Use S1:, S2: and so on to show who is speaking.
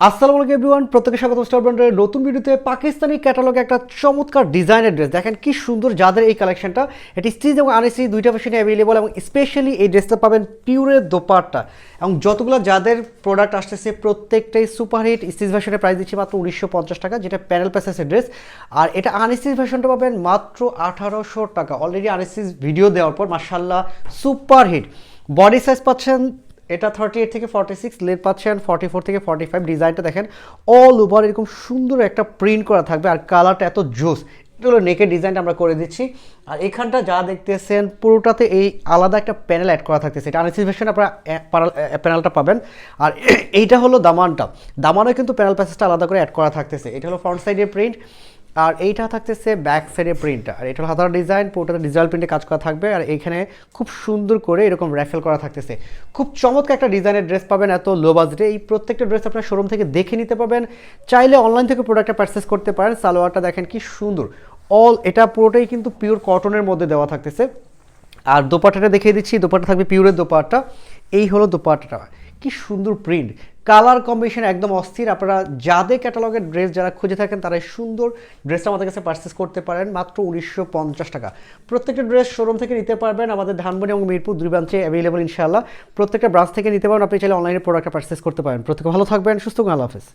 S1: আসসালামু আলাইকুম এভরিওয়ান, প্রত্যেককে স্বাগত স্টার ব্র্যান্ডের নতুন ভিডিওতে। পাকিস্তানি ক্যাটালগে একটা চমৎকার ডিজাইনের ড্রেস দেখেন কি সুন্দর। যাদের এই কালেকশনটা, এটি স্টিচ এবং আনস্টিচ দুইটা ভার্সনে অ্যাভেলেবল, এবং স্পেশালি এই ড্রেসটা পাবেন পিওরের দোপাট্টা। এবং যতগুলো যাদের প্রোডাক্ট আসতেছে প্রত্যেকটাই সুপারহিট। স্টিচ ভার্সনের প্রাইস দিচ্ছি মাত্র 1950 টাকা, যেটা প্যানেল প্যাসেসের ড্রেস। আর এটা আনস্টিচ ভার্সনটা পাবেন মাত্র 1800 টাকা। অলরেডি আনস্টিচ ভিডিও দেওয়ার পর মাশাআল্লাহ সুপারহিট। বডি সাইজ পাচ্ছেন এটা 38 থেকে 46, লেন্থ পাচ্ছেন 44 থেকে 45। ডিজাইনটা দেখেন অল ওভার এরকম সুন্দর একটা প্রিন্ট করা থাকবে, আর কালারটা এত জোস। এটা হলো নেকের ডিজাইনটা আমরা করে দিচ্ছি। আর এখানটা যা দেখতেছেন পুরোটাতে এই আলাদা একটা প্যানেল অ্যাড করা থাকতেছে। এটা আনস্টিচ ভার্সনে আপনারা প্যানেলটা পাবেন। আর এইটা হলো দামানটা, দামানও কিন্তু প্যানেল প্যাসেজটা আলাদা করে অ্যাড করা থাকতেছে। এটা হলো ফ্রন্ট সাইডের প্রিন্ট, আর এইটা থাকতেছে ব্যাক সাইডের প্রিন্টটা। আর এটা হলো হাতার ডিজাইন, পুরোটাতে ডিজিটাল প্রিন্টে কাজ করা থাকবে। আর এইখানে খুব সুন্দর করে এরকম র্যাফেল করা থাকতেছে। খুব চমৎকার একটা ডিজাইনের ড্রেস পাবেন এত লো বাজেটে। এই প্রত্যেকটা ড্রেস আপনার শোরুম থেকে দেখে নিতে পারবেন, চাইলে অনলাইন থেকে প্রোডাক্টটা পারচেস করতে পারেন। সালোয়ারটা দেখেন কি সুন্দর, এটা পুরোটাই কিন্তু পিওর কটনের মধ্যে দেওয়া থাকতেছে। আর দোপাট্টাটা দেখিয়ে দিচ্ছি, দোপাট্টা থাকবে পিওরের দোপাট্টা। এই হলো দোপাট্টাটা, কি সুন্দর প্রিন্ট, কালার কম্বিনেশন একদম অস্থির। আপনারা যাদের ক্যাটালগের ড্রেস যারা খুঁজে থাকেন তারা এই সুন্দর ড্রেসটা আমাদের কাছে পারচেস করতে পারেন মাত্র 1950 টাকা। প্রত্যেকটা ড্রেস শোরুম থেকে নিতে পারবেন, আমাদের ধানমন্ডি এবং মিরপুর দুই ব্রাঞ্চে অ্যাভেলেবল ইনশাআল্লাহ। প্রত্যেকটা ব্রাঞ্চ থেকে নিতে পারেন, আপনি চাইলে অনলাইনে প্রোডাক্টটা পারচেস করতে পারেন। প্রত্যেকে ভালো থাকবেন, সুস্থ থাকবেন, আল্লাহ হাফেজ।